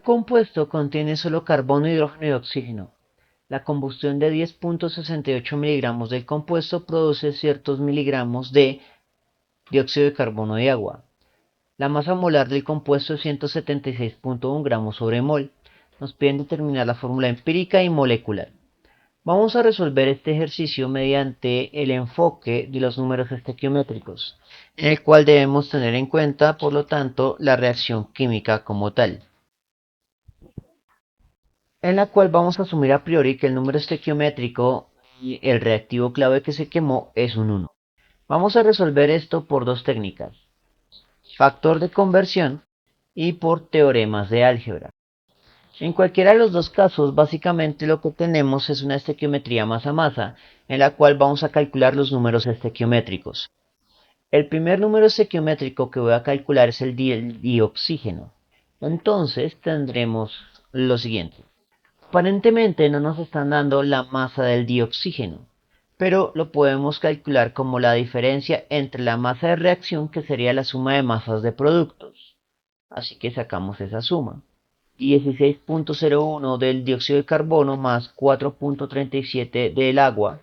compuesto contiene solo carbono, hidrógeno y oxígeno. La combustión de 10.68 miligramos del compuesto produce ciertos miligramos de dióxido de carbono y agua. La masa molar del compuesto es 176.1 gramos sobre mol. Nos piden determinar la fórmula empírica y molecular. Vamos a resolver este ejercicio mediante el enfoque de los números estequiométricos, en el cual debemos tener en cuenta, por lo tanto, la reacción química como tal, en la cual vamos a asumir a priori que el número estequiométrico y el reactivo clave que se quemó es un 1. Vamos a resolver esto por dos técnicas: factor de conversión y por teoremas de álgebra. En cualquiera de los dos casos, básicamente lo que tenemos es una estequiometría masa-masa, en la cual vamos a calcular los números estequiométricos. El primer número estequiométrico que voy a calcular es el dioxígeno. Entonces tendremos lo siguiente. Aparentemente no nos están dando la masa del dioxígeno, pero lo podemos calcular como la diferencia entre la masa de reacción, que sería la suma de masas de productos. Así que sacamos esa suma. 16.01 del dióxido de carbono más 4.37 del agua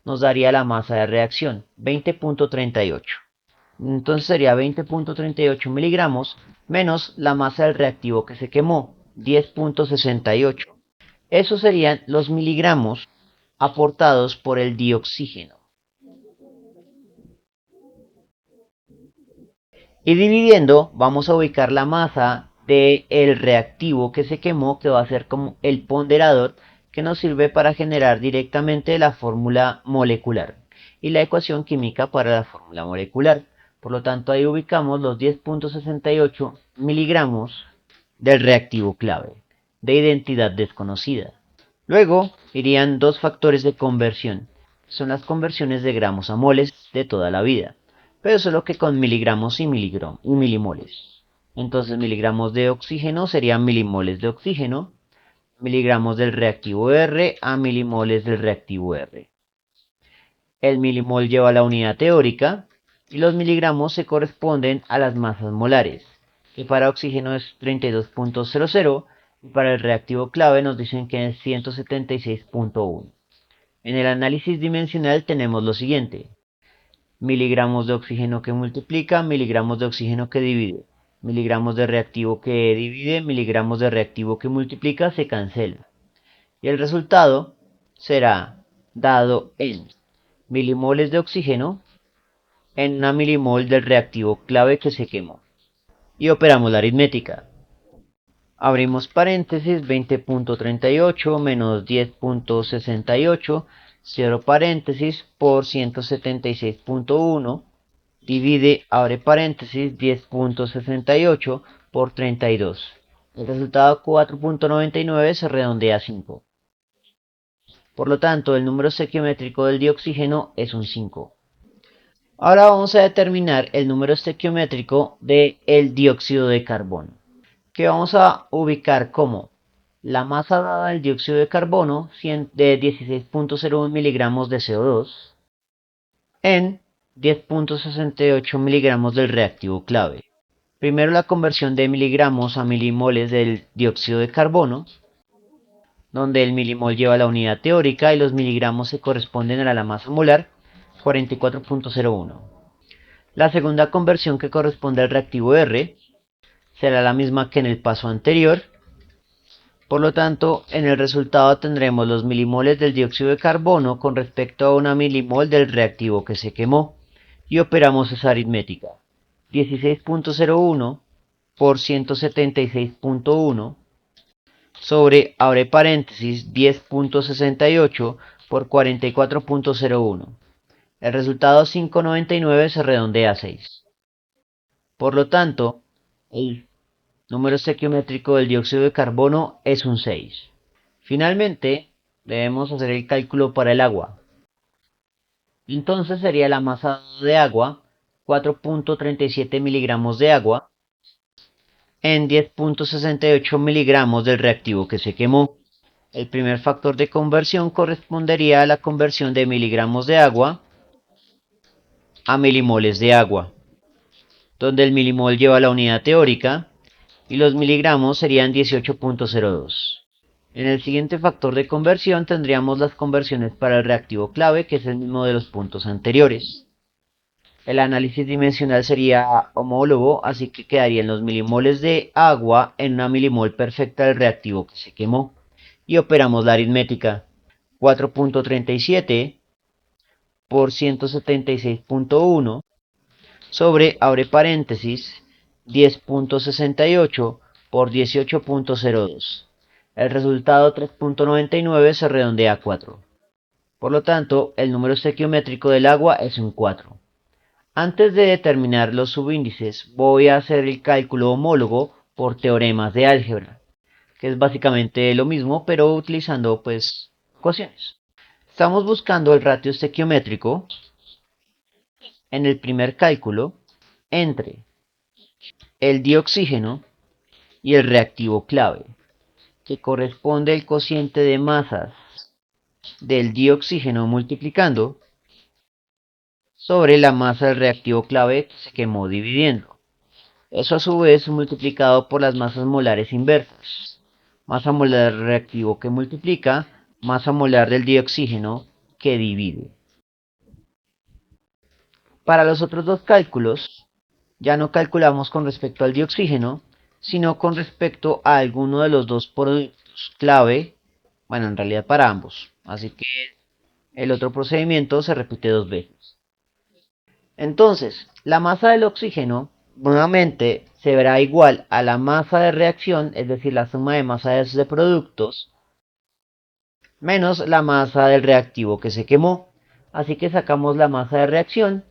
nos daría la masa de reacción, 20.38. Entonces sería 20.38 miligramos menos la masa del reactivo que se quemó, 10.68. Esos serían los miligramos aportados por el dioxígeno. Y dividiendo, vamos a ubicar la masa del reactivo que se quemó, que va a ser como el ponderador que nos sirve para generar directamente la fórmula molecular y la ecuación química para la fórmula molecular. Por lo tanto, ahí ubicamos los 10.68 miligramos del reactivo clave, de identidad desconocida. Luego irían dos factores de conversión. Son las conversiones de gramos a moles de toda la vida, pero solo que con miligramos y milimoles. Entonces miligramos de oxígeno serían milimoles de oxígeno, miligramos del reactivo R a milimoles del reactivo R. El milimol lleva la unidad teórica y los miligramos se corresponden a las masas molares, que para oxígeno es 32.00 y para el reactivo clave nos dicen que es 176.1. En el análisis dimensional tenemos lo siguiente: miligramos de oxígeno que multiplica, miligramos de oxígeno que divide, miligramos de reactivo que divide, miligramos de reactivo que multiplica, se cancela. Y el resultado será dado en milimoles de oxígeno en una milimol del reactivo clave que se quemó. Y operamos la aritmética. Abrimos paréntesis, 20.38 menos 10.68, cierro paréntesis, por 176.1, divide, abre paréntesis, 10.68 por 32. El resultado 4.99 se redondea a 5. Por lo tanto, el número estequiométrico del dioxígeno es un 5. Ahora vamos a determinar el número estequiométrico del dióxido de carbono, que vamos a ubicar como la masa dada del dióxido de carbono de 16.01 miligramos de CO2 en 10.68 miligramos del reactivo clave. Primero la conversión de miligramos a milimoles del dióxido de carbono, donde el milimol lleva la unidad teórica y los miligramos se corresponden a la masa molar, 44.01. La segunda conversión, que corresponde al reactivo R, será la misma que en el paso anterior. Por lo tanto, en el resultado tendremos los milimoles del dióxido de carbono con respecto a una milimol del reactivo que se quemó, y operamos esa aritmética. 16.01 por 176.1 sobre, abre paréntesis, 10.68 por 44.01. El resultado 5.99 se redondea a 6. Por lo tanto, el número estequiométrico del dióxido de carbono es un 6. Finalmente, debemos hacer el cálculo para el agua. Entonces sería la masa de agua, 4.37 miligramos de agua, en 10.68 miligramos del reactivo que se quemó. El primer factor de conversión correspondería a la conversión de miligramos de agua a milimoles de agua, donde el milimol lleva la unidad teórica y los miligramos serían 18.02. En el siguiente factor de conversión tendríamos las conversiones para el reactivo clave, que es el mismo de los puntos anteriores. El análisis dimensional sería homólogo, así que quedarían los milimoles de agua en una milimol perfecta del reactivo que se quemó. Y operamos la aritmética. 4.37 por 176.1 sobre, abre paréntesis, 10.68 por 18.02. El resultado 3.99 se redondea a 4. Por lo tanto, el número estequiométrico del agua es un 4. Antes de determinar los subíndices, voy a hacer el cálculo homólogo por teoremas de álgebra, que es básicamente lo mismo, pero utilizando pues ecuaciones. Estamos buscando el ratio estequiométrico en el primer cálculo entre el dioxígeno y el reactivo clave, que corresponde al cociente de masas del dioxígeno multiplicando sobre la masa del reactivo clave que se quemó dividiendo. Eso a su vez multiplicado por las masas molares inversas. Masa molar del reactivo que multiplica, masa molar del dioxígeno que divide. Para los otros dos cálculos, ya no calculamos con respecto al dioxígeno, sino con respecto a alguno de los dos productos clave, bueno, en realidad para ambos. Así que el otro procedimiento se repite dos veces. Entonces, la masa del oxígeno nuevamente se verá igual a la masa de reacción, es decir, la suma de masas de productos, menos la masa del reactivo que se quemó. Así que sacamos la masa de reacción,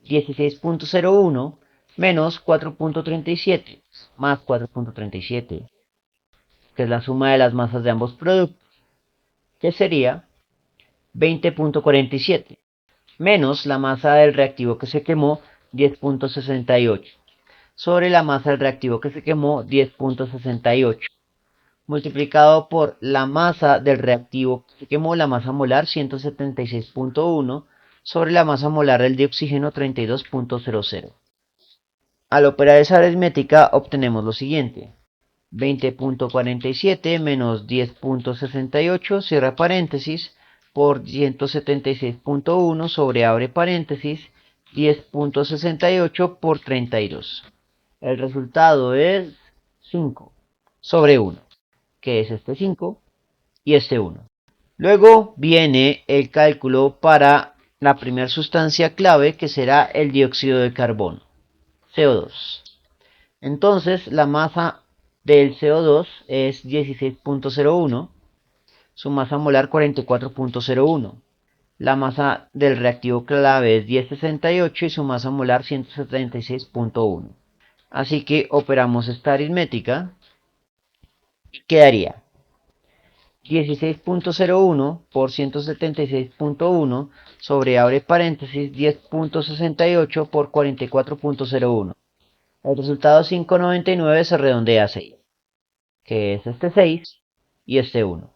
16.01 menos 4.37 más 4.37, que es la suma de las masas de ambos productos, que sería 20.47, menos la masa del reactivo que se quemó, 10.68, sobre la masa del reactivo que se quemó, 10.68, multiplicado por la masa del reactivo que se quemó, la masa molar, 176.1, sobre la masa molar del dioxígeno, 32.00. Al operar esa aritmética obtenemos lo siguiente: 20.47 menos 10.68, cierra paréntesis, por 176.1 sobre, abre paréntesis, 10.68 por 32. El resultado es 5 sobre 1, que es este 5 y este 1. Luego viene el cálculo para la primera sustancia clave, que será el dióxido de carbono, CO2. Entonces la masa del CO2 es 16.01, su masa molar 44.01. La masa del reactivo clave es 1068 y su masa molar 176.1. Así que operamos esta aritmética y quedaría 16.01 por 176.1 sobre, abre paréntesis, 10.68 por 44.01. El resultado 5.99 se redondea a 6, que es este 6 y este 1.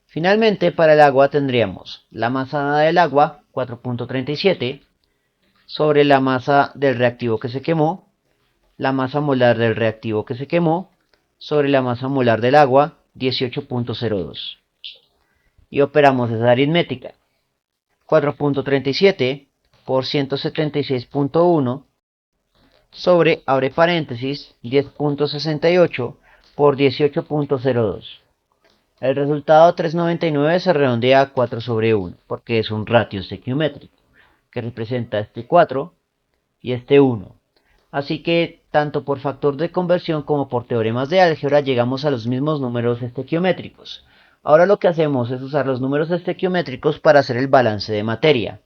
Finalmente, para el agua tendríamos la masa del agua, 4.37, sobre la masa del reactivo que se quemó, la masa molar del reactivo que se quemó, sobre la masa molar del agua, 18.02. Y operamos esa aritmética. 4.37 por 176.1 sobre, abre paréntesis, 10.68 por 18.02. El resultado 3.99 se redondea a 4 sobre 1, porque es un ratio estequiométrico, que representa este 4 y este 1. Así que, tanto por factor de conversión como por teoremas de álgebra, llegamos a los mismos números estequiométricos. Ahora lo que hacemos es usar los números estequiométricos para hacer el balance de materia.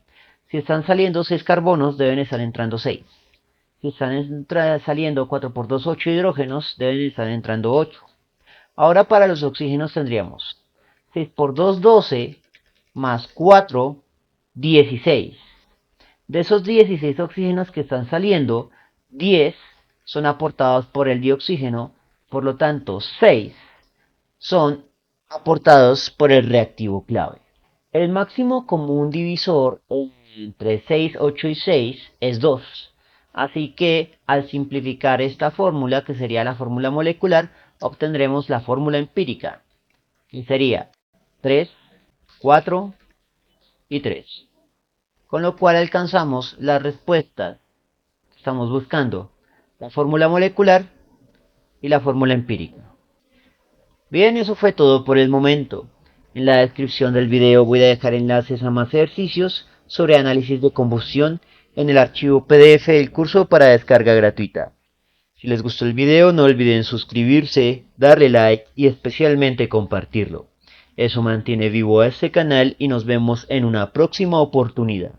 Si están saliendo 6 carbonos, deben estar entrando 6. Si están saliendo 4 por 2, 8 hidrógenos, deben estar entrando 8. Ahora para los oxígenos tendríamos 6 por 2, 12, más 4, 16. De esos 16 oxígenos que están saliendo, 10 son aportados por el dioxígeno, por lo tanto 6 son aportados por el reactivo clave. El máximo común divisor entre 6, 8 y 6 es 2. Así que al simplificar esta fórmula, que sería la fórmula molecular, obtendremos la fórmula empírica, y sería 3, 4 y 3. Con lo cual alcanzamos las respuestas que estamos buscando, la fórmula molecular y la fórmula empírica. Bien, eso fue todo por el momento. En la descripción del video voy a dejar enlaces a más ejercicios sobre análisis de combustión en el archivo PDF del curso para descarga gratuita. Si les gustó el video, no olviden suscribirse, darle like y especialmente compartirlo. Eso mantiene vivo a este canal y nos vemos en una próxima oportunidad.